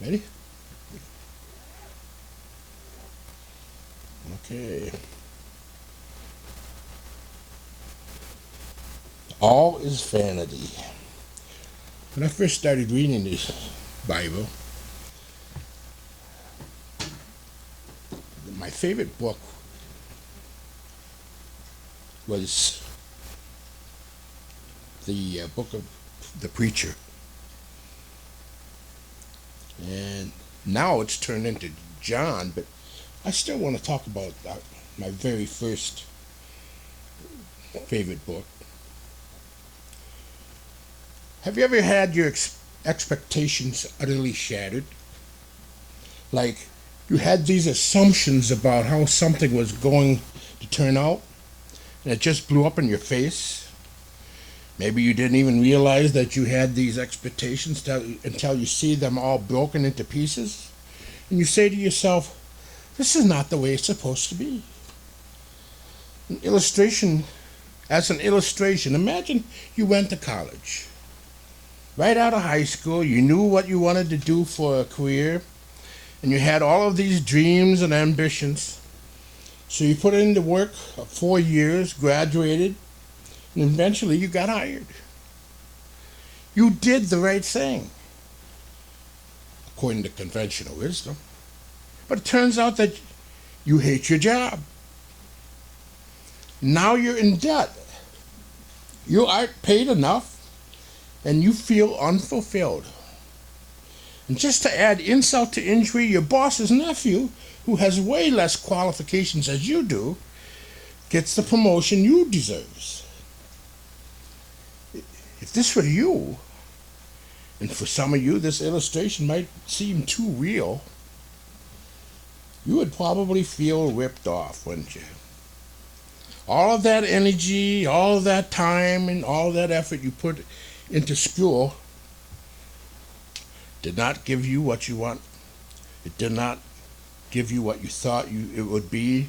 Ready? Okay. All is vanity. When I first started reading this Bible, my favorite book was the book of the preacher. And now it's turned into John, but I still want to talk about my very first favorite book. Have you ever had your expectations utterly shattered? Like, you had these assumptions about how something was going to turn out, and it just blew up in your face? Maybe you didn't even realize that you had these expectations until you see them all broken into pieces, and you say to yourself, this is not the way it's supposed to be. As an illustration, imagine you went to college. Right out of high school, you knew what you wanted to do for a career, and you had all of these dreams and ambitions. So you put in the work of 4 years, graduated, and eventually you got hired. You did the right thing, according to conventional wisdom. But it turns out that you hate your job. Now you're in debt. You aren't paid enough, and you feel unfulfilled. And just to add insult to injury, your boss's nephew, who has way less qualifications as you do, gets the promotion you deserve. If this were you, and for some of you this illustration might seem too real, you would probably feel ripped off, wouldn't you? All of that energy, all of that time, and all that effort you put into school did not give you what you want. It did not give you what you thought it would be.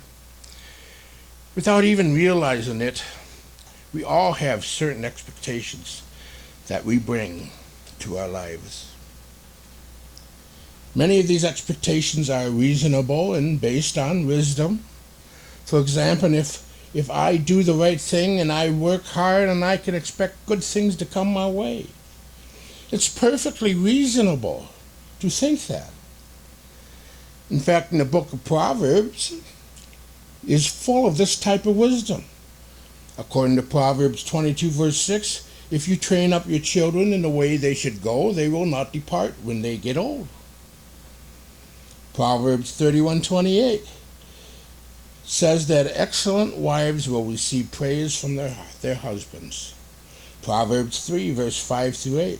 Without even realizing it, we all have certain expectations that we bring to our lives. Many of these expectations are reasonable and based on wisdom. For example, if I do the right thing and I work hard, and I can expect good things to come my way. It's perfectly reasonable to think that. In fact, in the book of Proverbs is full of this type of wisdom. According to Proverbs 22 verse 6, if you train up your children in the way they should go, they will not depart when they get old. Proverbs 31:28 says that excellent wives will receive praise from their husbands. Proverbs 3 verse 5 through 8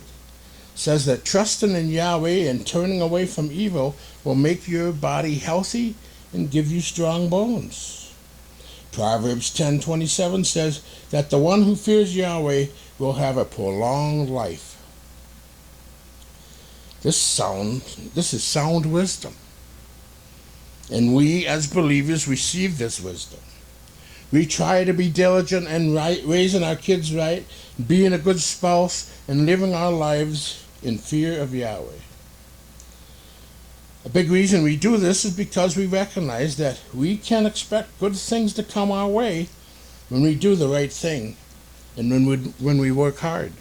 says that trusting in Yahweh and turning away from evil will make your body healthy and give you strong bones. Proverbs 10:27 says that the one who fears Yahweh will have a prolonged life. This is sound wisdom. And we as believers receive this wisdom. We try to be diligent and right, raising our kids right, being a good spouse, and living our lives in fear of Yahweh. A big reason we do this is because we recognize that we can expect good things to come our way when we do the right thing and when we work hard.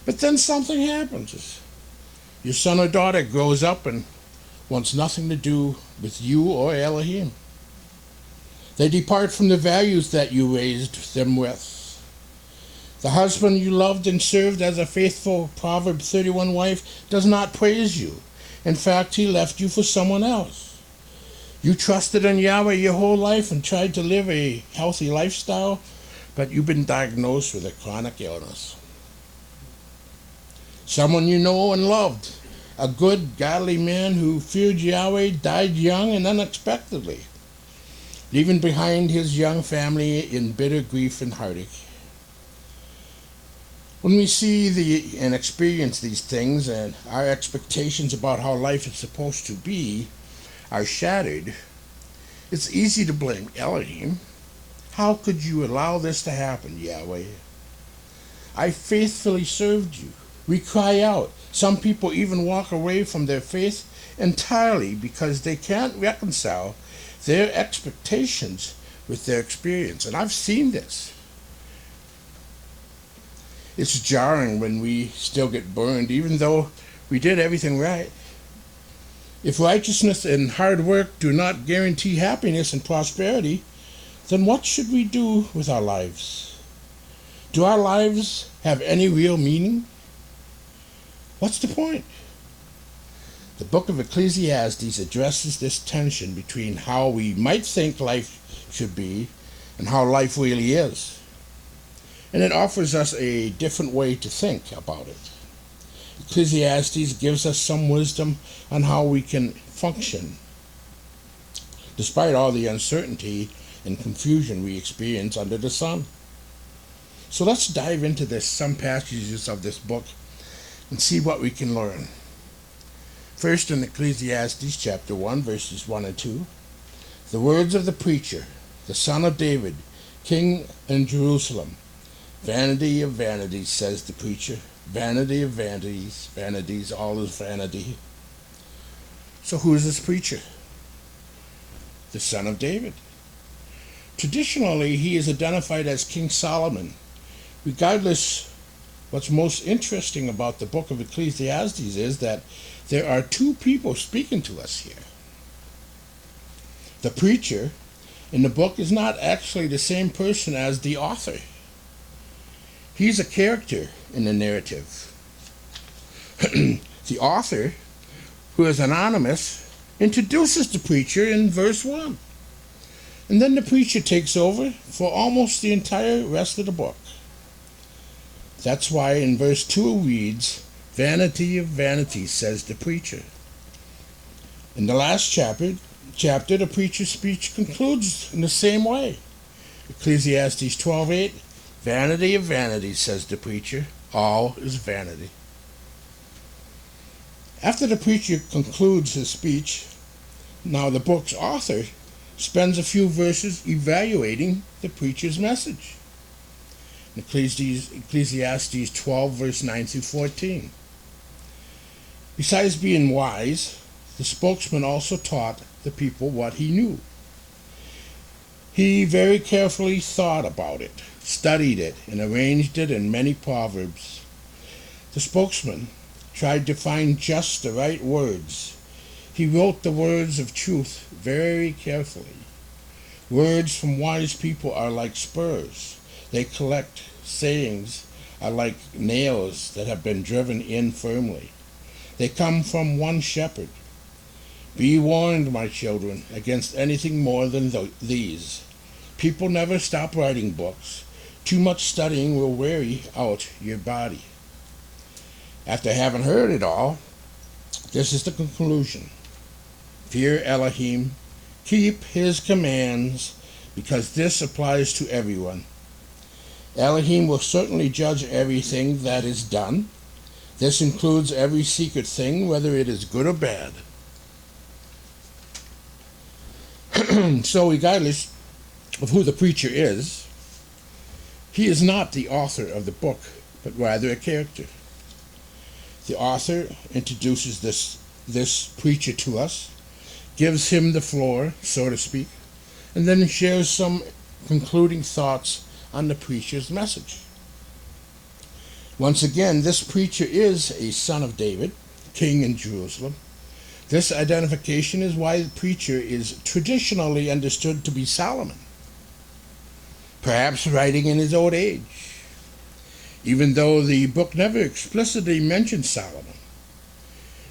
But then something happens. Your son or daughter grows up and wants nothing to do with you or Elohim. They depart from the values that you raised them with. The husband you loved and served as a faithful Proverbs 31 wife does not praise you. In fact, he left you for someone else. You trusted in Yahweh your whole life and tried to live a healthy lifestyle, but you've been diagnosed with a chronic illness. Someone you know and loved, a good, godly man who feared Yahweh, died young and unexpectedly, leaving behind his young family in bitter grief and heartache. When we see and experience these things and our expectations about how life is supposed to be are shattered, it's easy to blame Elohim. How could you allow this to happen, Yahweh? I faithfully served you. We cry out, Some people even walk away from their faith entirely because they can't reconcile their expectations with their experience. And I've seen this. It's jarring when we still get burned, even though we did everything right. If righteousness and hard work do not guarantee happiness and prosperity, then what should we do with our lives? Do our lives have any real meaning? What's the point? The book of Ecclesiastes addresses this tension between how we might think life should be and how life really is. And it offers us a different way to think about it. Ecclesiastes gives us some wisdom on how we can function despite all the uncertainty and confusion we experience under the sun. So let's dive into some passages of this book and see what we can learn. First, in Ecclesiastes chapter 1, verses 1 and 2, the words of the preacher, the son of David, king in Jerusalem. Vanity of vanities, says the preacher. Vanity of vanities, vanities, all is vanity. So who is this preacher? The son of David. Traditionally, he is identified as King Solomon. Regardless, what's most interesting about the book of Ecclesiastes is that there are two people speaking to us here. The preacher in the book is not actually the same person as the author. He's a character in the narrative. The author, who is anonymous, introduces the preacher in verse 1. And then the preacher takes over for almost the entire rest of the book. That's why in verse 2 reads, Vanity of vanities, says the preacher. In the last chapter, the preacher's speech concludes in the same way. Ecclesiastes 12:8, Vanity of vanities, says the preacher, all is vanity. After the preacher concludes his speech, now the book's author spends a few verses evaluating the preacher's message. Ecclesiastes 12, verse 9 through 14. Besides being wise, the spokesman also taught the people what he knew. He very carefully thought about it, studied it, and arranged it in many proverbs. The spokesman tried to find just the right words. He wrote the words of truth very carefully. Words from wise people are like spurs. They collect. Sayings are like nails that have been driven in firmly. They come from one shepherd. Be warned, my children, against anything more than these. People never stop writing books. Too much studying will weary out your body. After having heard it all, this is the conclusion. Fear Elohim, keep his commands, because this applies to everyone. Elohim will certainly judge everything that is done. This includes every secret thing, whether it is good or bad. So regardless of who the preacher is, he is not the author of the book, but rather a character. The author introduces this preacher to us, gives him the floor, so to speak, and then shares some concluding thoughts on the preacher's message. Once again, this preacher is a son of David, king in Jerusalem. This identification is why the preacher is traditionally understood to be Solomon, perhaps writing in his old age, even though the book never explicitly mentions Solomon.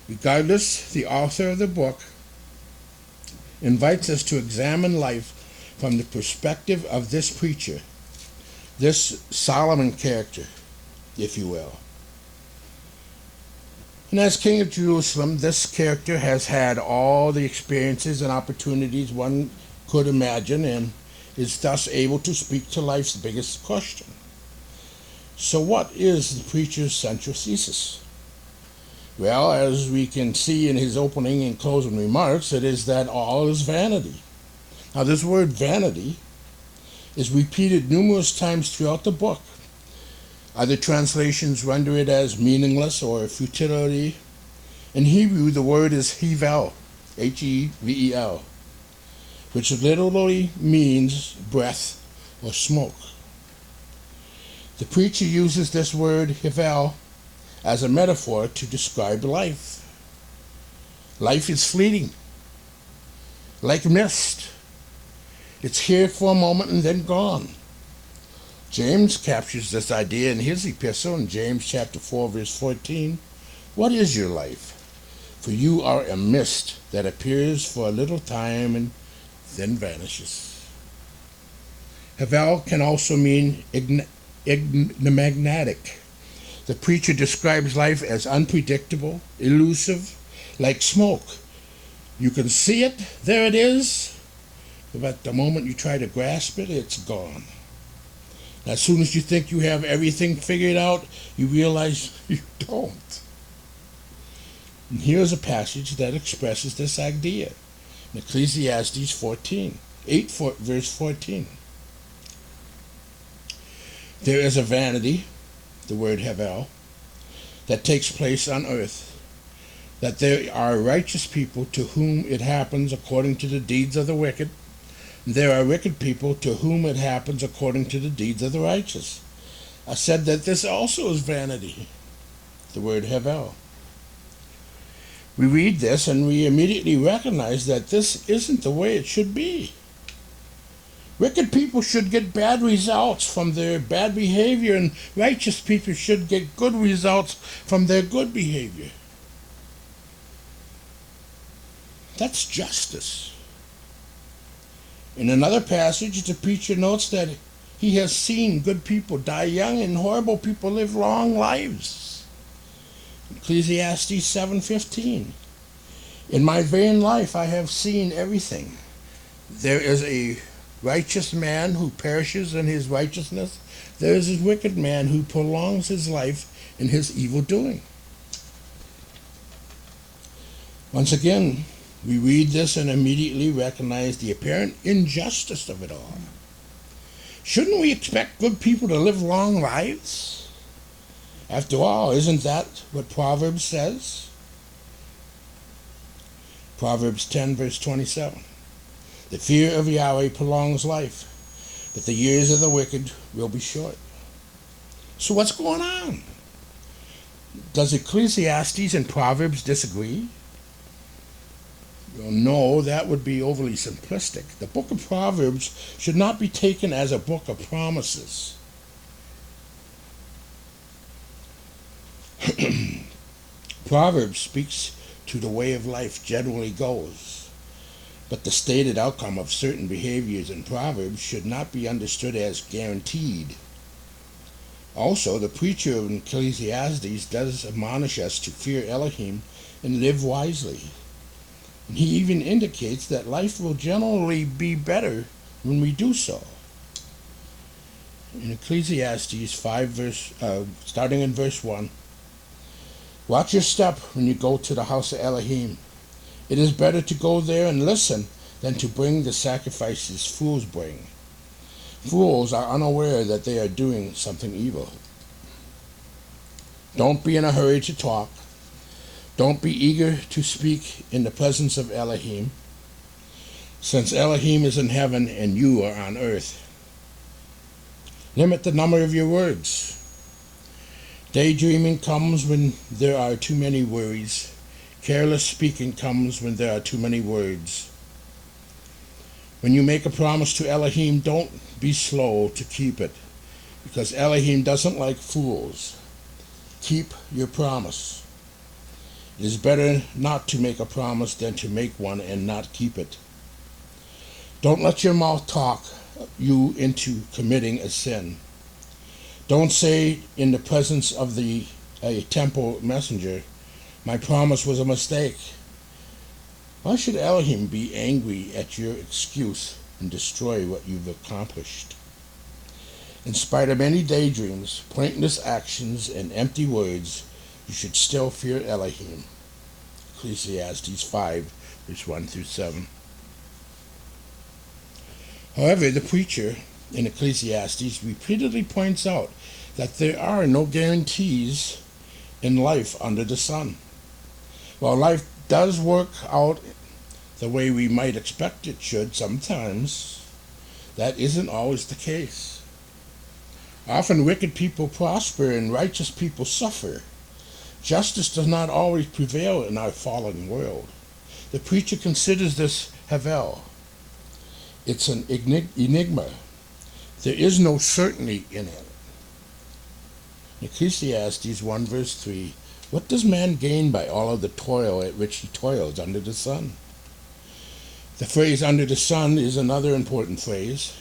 Regardless, the author of the book invites us to examine life from the perspective of this preacher, this Solomon character, if you will. And as king of Jerusalem, this character has had all the experiences and opportunities one could imagine and is thus able to speak to life's biggest question. So what is the preacher's central thesis? Well, as we can see in his opening and closing remarks, it is that all is vanity. Now, this word vanity is repeated numerous times throughout the book. Other translations render it as meaningless or futility. In Hebrew, the word is hevel, Hevel, which literally means breath or smoke. The preacher uses this word hevel as a metaphor to describe life. Life is fleeting, like mist. It's here for a moment and then gone. James captures this idea in his epistle in James chapter 4, verse 14. What is your life? For you are a mist that appears for a little time and then vanishes. Hevel can also mean enigmatic. The preacher describes life as unpredictable, elusive, like smoke. You can see it, there it is, but the moment you try to grasp it, it's gone. As soon as you think you have everything figured out, you realize you don't. And here's a passage that expresses this idea. In Ecclesiastes 8 verse 14. There is a vanity, the word hevel, that takes place on earth, that there are righteous people to whom it happens according to the deeds of the wicked, and there are wicked people to whom it happens according to the deeds of the righteous. I said that this also is vanity, the word hevel. We read this and we immediately recognize that this isn't the way it should be. Wicked people should get bad results from their bad behavior, and righteous people should get good results from their good behavior. That's justice. In another passage, the preacher notes that he has seen good people die young and horrible people live long lives. Ecclesiastes 7:15. In my vain life I have seen everything. There is a righteous man who perishes in his righteousness. There is a wicked man who prolongs his life in his evil doing. Once again, we read this and immediately recognize the apparent injustice of it all. Shouldn't we expect good people to live long lives? After all, isn't that what Proverbs says? Proverbs 10, verse 27. The fear of Yahweh prolongs life, but the years of the wicked will be short. So what's going on? Does Ecclesiastes and Proverbs disagree? Well, no, that would be overly simplistic. The book of Proverbs should not be taken as a book of promises. Proverbs speaks to the way of life generally goes, but the stated outcome of certain behaviors in Proverbs should not be understood as guaranteed. Also, the preacher of Ecclesiastes does admonish us to fear Elohim and live wisely. And he even indicates that life will generally be better when we do so. In Ecclesiastes 5, starting in verse 1, watch your step when you go to the house of Elohim. It is better to go there and listen than to bring the sacrifices fools bring. Fools are unaware that they are doing something evil. Don't be in a hurry to talk. Don't be eager to speak in the presence of Elohim, since Elohim is in heaven and you are on earth. Limit the number of your words. Daydreaming comes when there are too many worries. Careless speaking comes when there are too many words. When you make a promise to Elohim, don't be slow to keep it, because Elohim doesn't like fools. Keep your promise. It is better not to make a promise than to make one and not keep it. Don't let your mouth talk you into committing a sin. Don't say in the presence of a temple messenger, my promise was a mistake. Why should Elohim be angry at your excuse and destroy what you've accomplished? In spite of any daydreams, pointless actions, and empty words, you should still fear Elohim. Ecclesiastes 5, verse 1 through 7. However, the preacher in Ecclesiastes repeatedly points out that there are no guarantees in life under the sun. While life does work out the way we might expect it should sometimes, that isn't always the case. Often wicked people prosper and righteous people suffer. Justice does not always prevail in our fallen world. The preacher considers this Havel. It's an enigma. There is no certainty in it. Ecclesiastes 1 verse 3, what does man gain by all of the toil at which he toils under the sun? The phrase under the sun is another important phrase.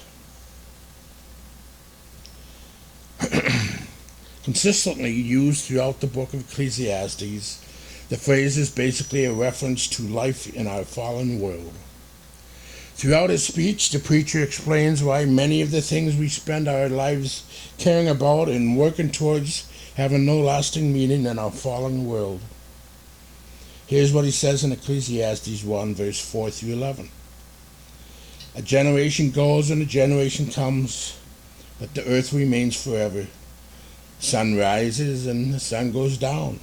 Consistently used throughout the book of Ecclesiastes, the phrase is basically a reference to life in our fallen world. Throughout his speech, the preacher explains why many of the things we spend our lives caring about and working towards have no lasting meaning in our fallen world. Here's what he says in Ecclesiastes 1, verse 4 through 11. A generation goes and a generation comes, but the earth remains forever. The sun rises and the sun goes down,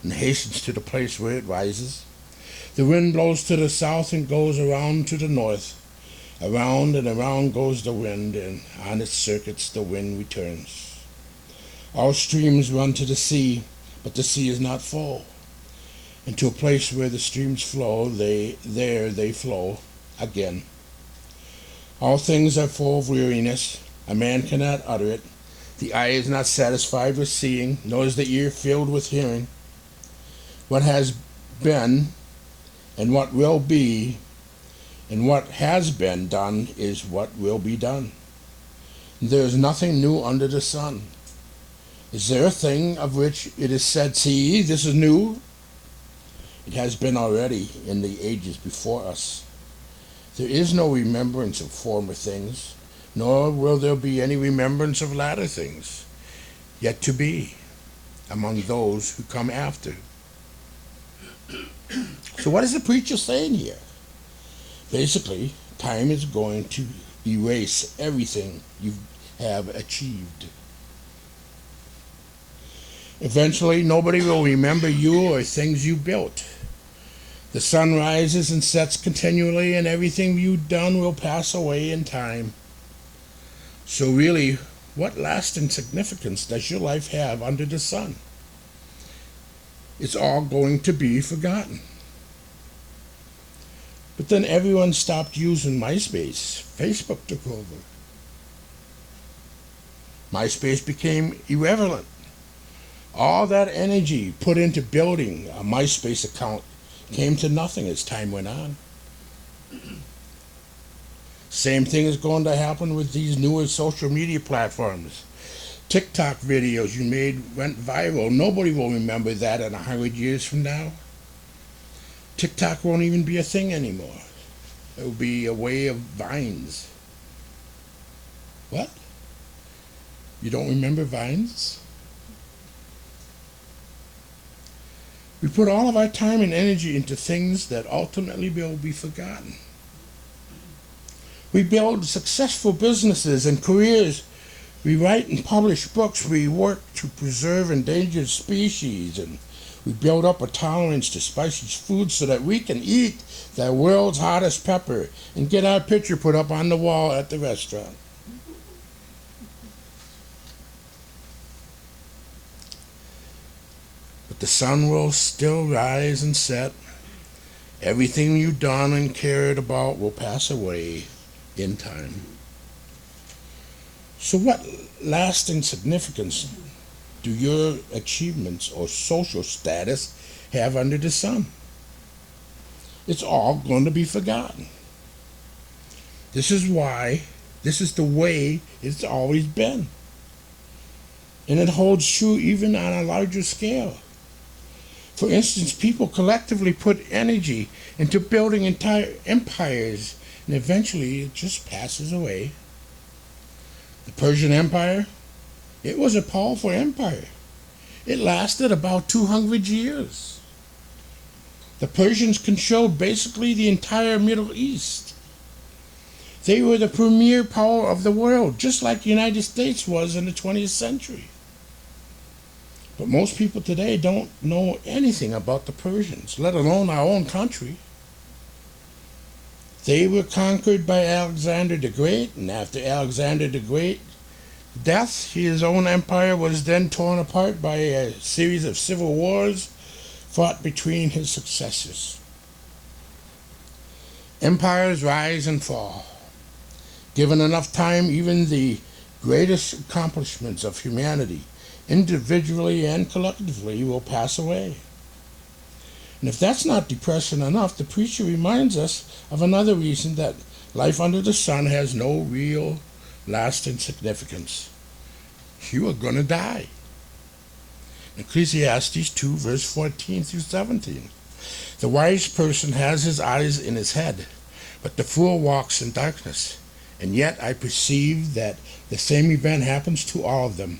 and hastens to the place where it rises. The wind blows to the south and goes around to the north. Around and around goes the wind, and on its circuits the wind returns. All streams run to the sea, but the sea is not full. And to a place where the streams flow, they flow again. All things are full of weariness. A man cannot utter it. The eye is not satisfied with seeing, nor is the ear filled with hearing. What has been, and what will be, and what has been done is what will be done. There is nothing new under the sun. Is there a thing of which it is said, see, this is new? It has been already in the ages before us. There is no remembrance of former things, nor will there be any remembrance of latter things, yet to be, among those who come after. So what is the preacher saying here? Basically, time is going to erase everything you have achieved. Eventually, nobody will remember you or things you built. The sun rises and sets continually, and everything you've done will pass away in time. So really, what lasting significance does your life have under the sun? It's all going to be forgotten. But then everyone stopped using MySpace. Facebook took over. MySpace became irrelevant. All that energy put into building a MySpace account came to nothing as time went on. Same thing is going to happen with these newer social media platforms. TikTok videos you made went viral. Nobody will remember that in 100 years from now. TikTok won't even be a thing anymore. It will be a way of Vines. What? You don't remember Vines? We put all of our time and energy into things that ultimately will be forgotten. We build successful businesses and careers. We write and publish books. We work to preserve endangered species, and we build up a tolerance to spicy food so that we can eat the world's hottest pepper and get our picture put up on the wall at the restaurant. But the sun will still rise and set. Everything you've done and cared about will pass away in time. So what lasting significance do your achievements or social status have under the sun? It's all going to be forgotten. This is the way it's always been. And it holds true even on a larger scale. For instance, people collectively put energy into building entire empires, and eventually it just passes away. The Persian Empire, it was a powerful empire. It lasted about 200 years. The Persians controlled basically the entire Middle East. They were the premier power of the world, just like the United States was in the 20th century. But most people today don't know anything about the Persians, let alone our own country. They were conquered by Alexander the Great, and after Alexander the Great death, his own empire was then torn apart by a series of civil wars fought between his successors. Empires rise and fall. Given enough time, even the greatest accomplishments of humanity, individually and collectively, will pass away. And if that's not depressing enough, the preacher reminds us of another reason that life under the sun has no real lasting significance. You are going to die. Ecclesiastes 2, verse 14 through 17. The wise person has his eyes in his head, but the fool walks in darkness. And yet I perceive that the same event happens to all of them.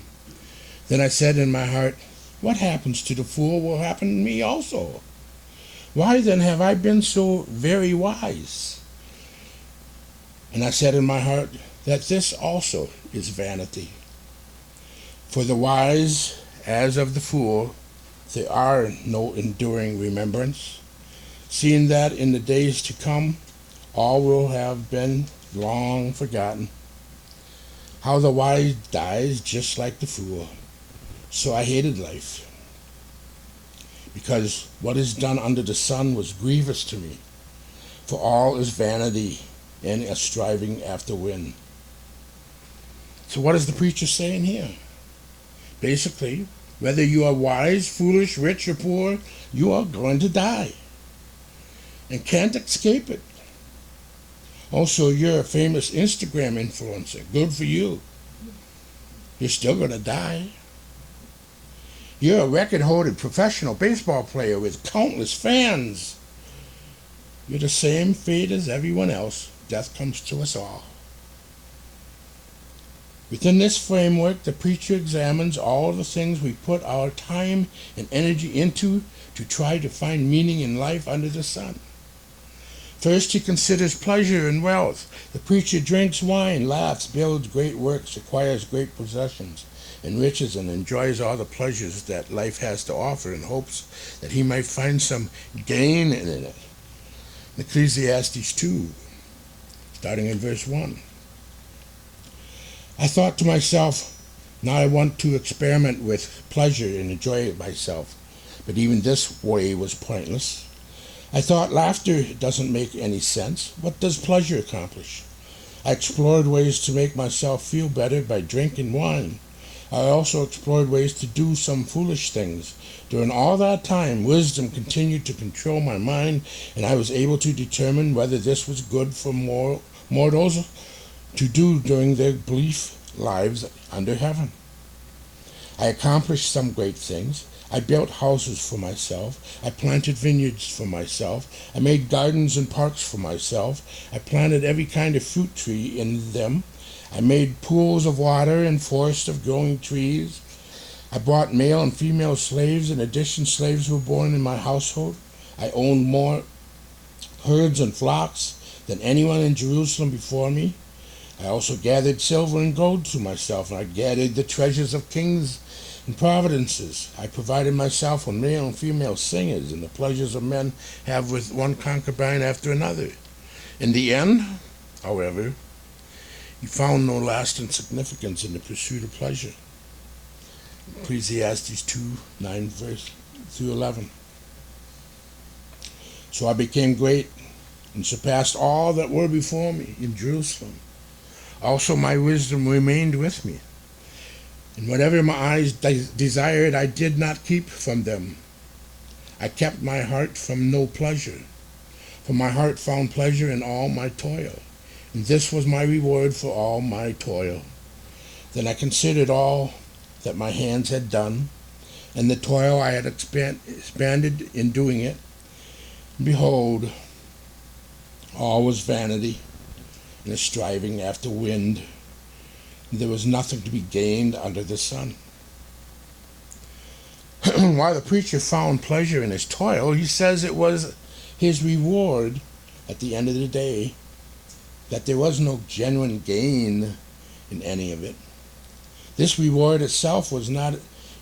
Then I said in my heart, what happens to the fool will happen to me also. Why then have I been so very wise? And I said in my heart that this also is vanity. For the wise, as of the fool, there are no enduring remembrance, seeing that in the days to come all will have been long forgotten. How the wise dies just like the fool. So I hated life, because what is done under the sun was grievous to me. For all is vanity and a striving after wind. So what is the preacher saying here? Basically, whether you are wise, foolish, rich, or poor, you are going to die and can't escape it. Also, you're a famous Instagram influencer. Good for you. You're still going to die. You're a record-holding professional baseball player with countless fans. You're the same fate as everyone else. Death comes to us all. Within this framework, the preacher examines all the things we put our time and energy into to try to find meaning in life under the sun. First, he considers pleasure and wealth. The preacher drinks wine, laughs, builds great works, acquires great possessions, enriches and enjoys all the pleasures that life has to offer in hopes that he might find some gain in it. Ecclesiastes 2, starting in verse 1. I thought to myself, now I want to experiment with pleasure and enjoy it myself. But even this way was pointless. I thought laughter doesn't make any sense. What does pleasure accomplish? I explored ways to make myself feel better by drinking wine. I also explored ways to do some foolish things. During all that time, wisdom continued to control my mind, and I was able to determine whether this was good for mortals to do during their brief lives under heaven. I accomplished some great things. I built houses for myself. I planted vineyards for myself. I made gardens and parks for myself. I planted every kind of fruit tree in them. I made pools of water and forests of growing trees. I bought male and female slaves. In addition, slaves were born in my household. I owned more herds and flocks than anyone in Jerusalem before me. I also gathered silver and gold to myself, and I gathered the treasures of kings and providences. I provided myself with male and female singers, and the pleasures of men have with one concubine after another. In the end, however, he found no lasting significance in the pursuit of pleasure. Ecclesiastes 2, 9 verse through 11. So I became great and surpassed all that were before me in Jerusalem. Also my wisdom remained with me, and whatever my eyes desired I did not keep from them. I kept my heart from no pleasure, for my heart found pleasure in all my toil, and this was my reward for all my toil. Then I considered all that my hands had done, and the toil I had expended in doing it. Behold, all was vanity and a striving after wind. There was nothing to be gained under the sun. While the preacher found pleasure in his toil, he says it was his reward at the end of the day, that there was no genuine gain in any of it. This reward itself was not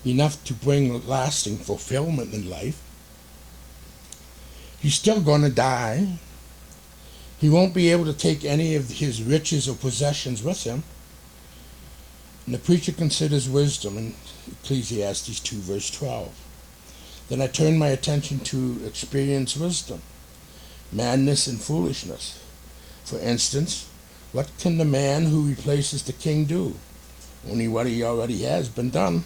enough to bring lasting fulfillment in life. He's still going to die. He won't be able to take any of his riches or possessions with him. And the preacher considers wisdom in Ecclesiastes 2 verse 12. Then I turn my attention to experience wisdom, madness and foolishness. For instance, what can the man who replaces the king do? Only what he already has been done.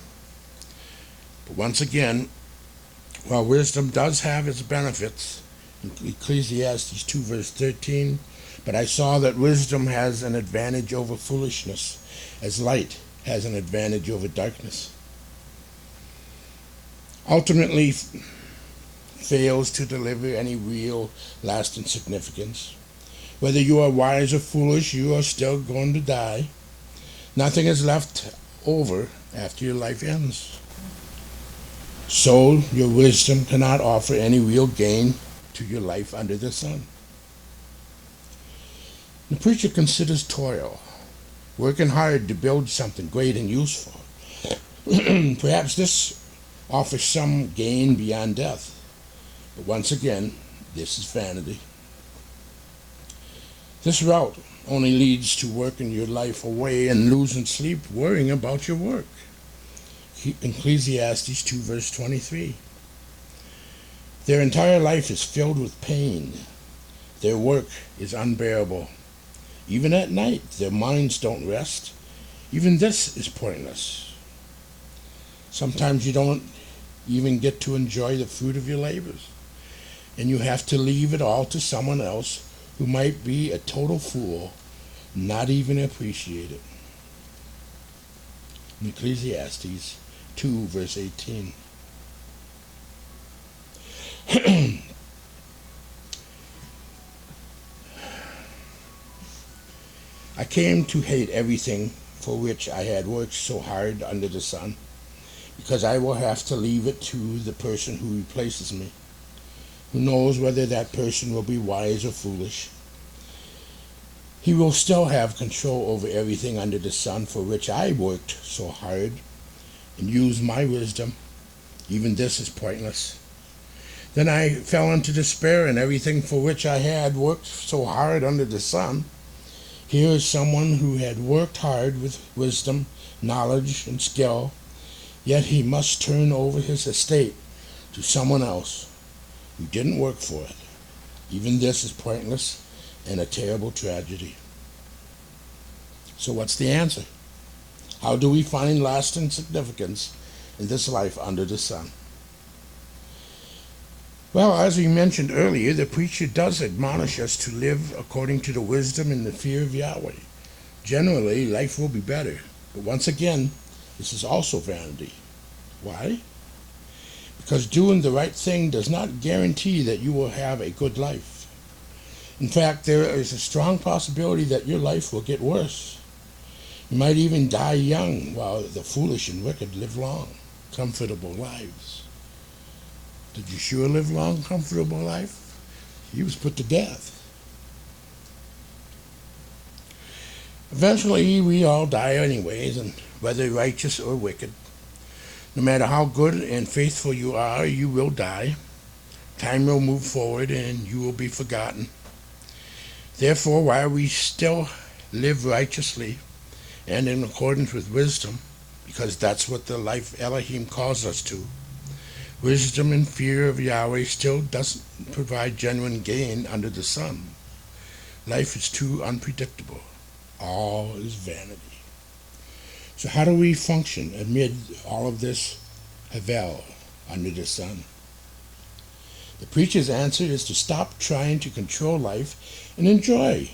But once again, while wisdom does have its benefits, in Ecclesiastes 2 verse 13, but I saw that wisdom has an advantage over foolishness, as light has an advantage over darkness. Ultimately fails to deliver any real lasting significance. Whether you are wise or foolish, you are still going to die. Nothing is left over after your life ends. So your wisdom cannot offer any real gain to your life under the sun. The preacher considers toil, working hard to build something great and useful. Perhaps this offers some gain beyond death. But once again, this is vanity. This route only leads to working your life away and losing sleep worrying about your work. Ecclesiastes 2 verse 23. Their entire life is filled with pain. Their work is unbearable. Even at night, their minds don't rest. Even this is pointless. Sometimes you don't even get to enjoy the fruit of your labors, and you have to leave it all to someone else who might be a total fool, not even appreciate it. In Ecclesiastes 2 verse 18. I came to hate everything for which I had worked so hard under the sun, because I will have to leave it to the person who replaces me. Who knows whether that person will be wise or foolish? He will still have control over everything under the sun for which I worked so hard and used my wisdom. Even this is pointless. Then I fell into despair, and everything for which I had worked so hard under the sun. Here is someone who had worked hard with wisdom, knowledge, and skill, yet he must turn over his estate to someone else who didn't work for it. Even this is pointless and a terrible tragedy. So what's the answer? How do we find lasting significance in this life under the sun? Well, as we mentioned earlier, the preacher does admonish us to live according to the wisdom and the fear of Yahweh. Generally, life will be better. But once again, this is also vanity. Why? Because doing the right thing does not guarantee that you will have a good life. In fact, there is a strong possibility that your life will get worse. You might even die young, while the foolish and wicked live long, comfortable lives. Did Yeshua live long, comfortable life? He was put to death. Eventually, we all die anyways, and whether righteous or wicked. No matter how good and faithful you are, you will die. Time will move forward, and you will be forgotten. Therefore, while we still live righteously and in accordance with wisdom, because that's what the life Elohim calls us to, wisdom and fear of Yahweh still doesn't provide genuine gain under the sun. Life is too unpredictable. All is vanity. So how do we function amid all of this havel under the sun? The preacher's answer is to stop trying to control life and enjoy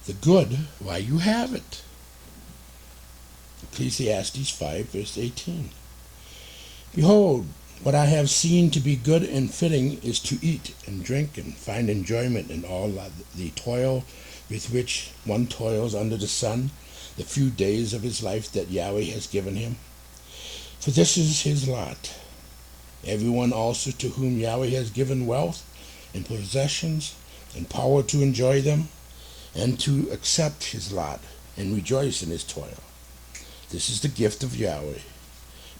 the good while you have it. Ecclesiastes 5 verse 18. Behold, what I have seen to be good and fitting is to eat and drink and find enjoyment in all the toil with which one toils under the sun, the few days of his life that Yahweh has given him. For this is his lot. Everyone also to whom Yahweh has given wealth and possessions and power to enjoy them and to accept his lot and rejoice in his toil. This is the gift of Yahweh.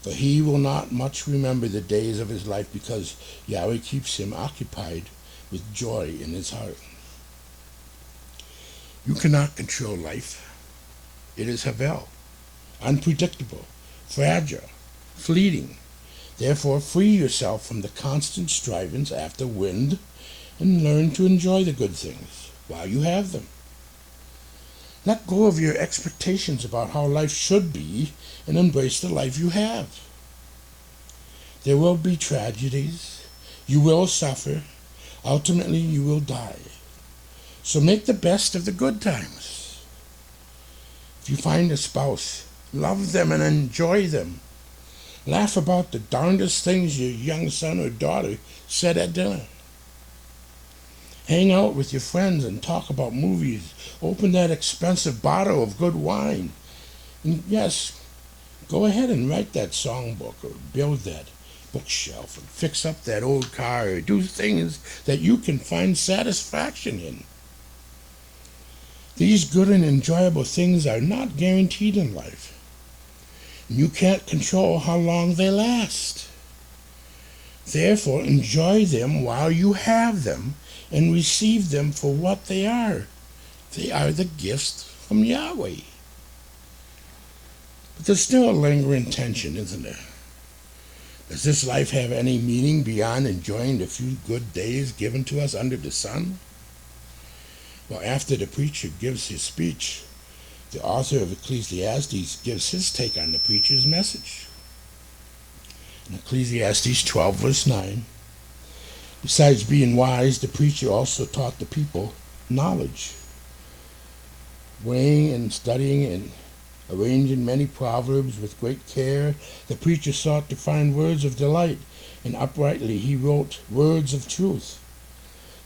For he will not much remember the days of his life, because Yahweh keeps him occupied with joy in his heart. You cannot control life. It is havel, unpredictable, fragile, fleeting. Therefore, free yourself from the constant strivings after wind and learn to enjoy the good things while you have them. Let go of your expectations about how life should be and embrace the life you have. There will be tragedies. You will suffer. Ultimately, you will die. So make the best of the good times. If you find a spouse, love them and enjoy them. Laugh about the darndest things your young son or daughter said at dinner. Hang out with your friends and talk about movies. Open that expensive bottle of good wine. And yes, go ahead and write that songbook or build that bookshelf and fix up that old car or do things that you can find satisfaction in. These good and enjoyable things are not guaranteed in life. You can't control how long they last. Therefore, enjoy them while you have them and receive them for what they are. They are the gifts from Yahweh. But there's still a lingering tension, isn't there? Does this life have any meaning beyond enjoying the few good days given to us under the sun? Well, after the preacher gives his speech, the author of Ecclesiastes gives his take on the preacher's message. In Ecclesiastes 12, verse 9, besides being wise, the preacher also taught the people knowledge. Weighing and studying and arranging many proverbs with great care, the preacher sought to find words of delight, and uprightly he wrote words of truth.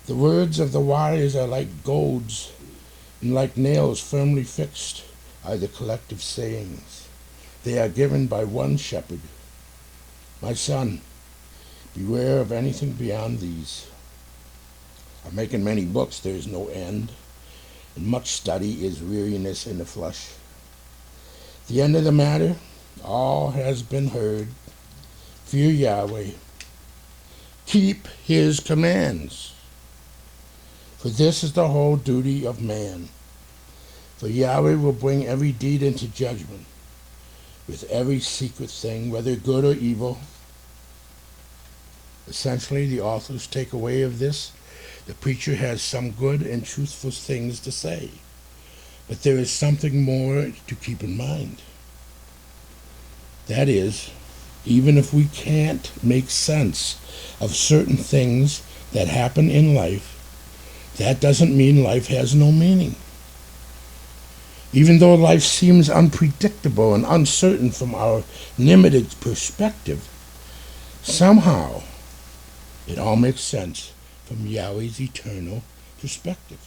The words of the wise are like golds, and like nails firmly fixed are the collective sayings. They are given by one shepherd. My son, beware of anything beyond these. Of making many books there is no end, and much study is weariness in the flesh. The end of the matter, all has been heard. Fear Yahweh. Keep his commands. For this is the whole duty of man. For Yahweh will bring every deed into judgment, with every secret thing, whether good or evil. Essentially, the author's takeaway of this, the preacher has some good and truthful things to say, but there is something more to keep in mind. That is, even if we can't make sense of certain things that happen in life, that doesn't mean life has no meaning. Even though life seems unpredictable and uncertain from our limited perspective, somehow it all makes sense from Yahweh's eternal perspective.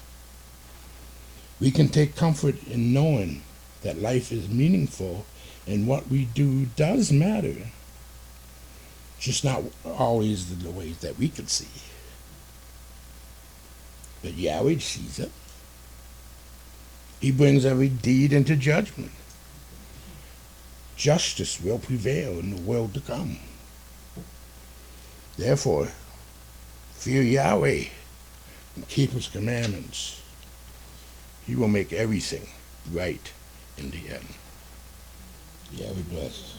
We can take comfort in knowing that life is meaningful and what we do does matter, just not always the ways that we can see. But Yahweh sees it. He brings every deed into judgment. Justice will prevail in the world to come. Therefore, fear Yahweh and keep his commandments. He will make everything right in the end. Yahweh bless.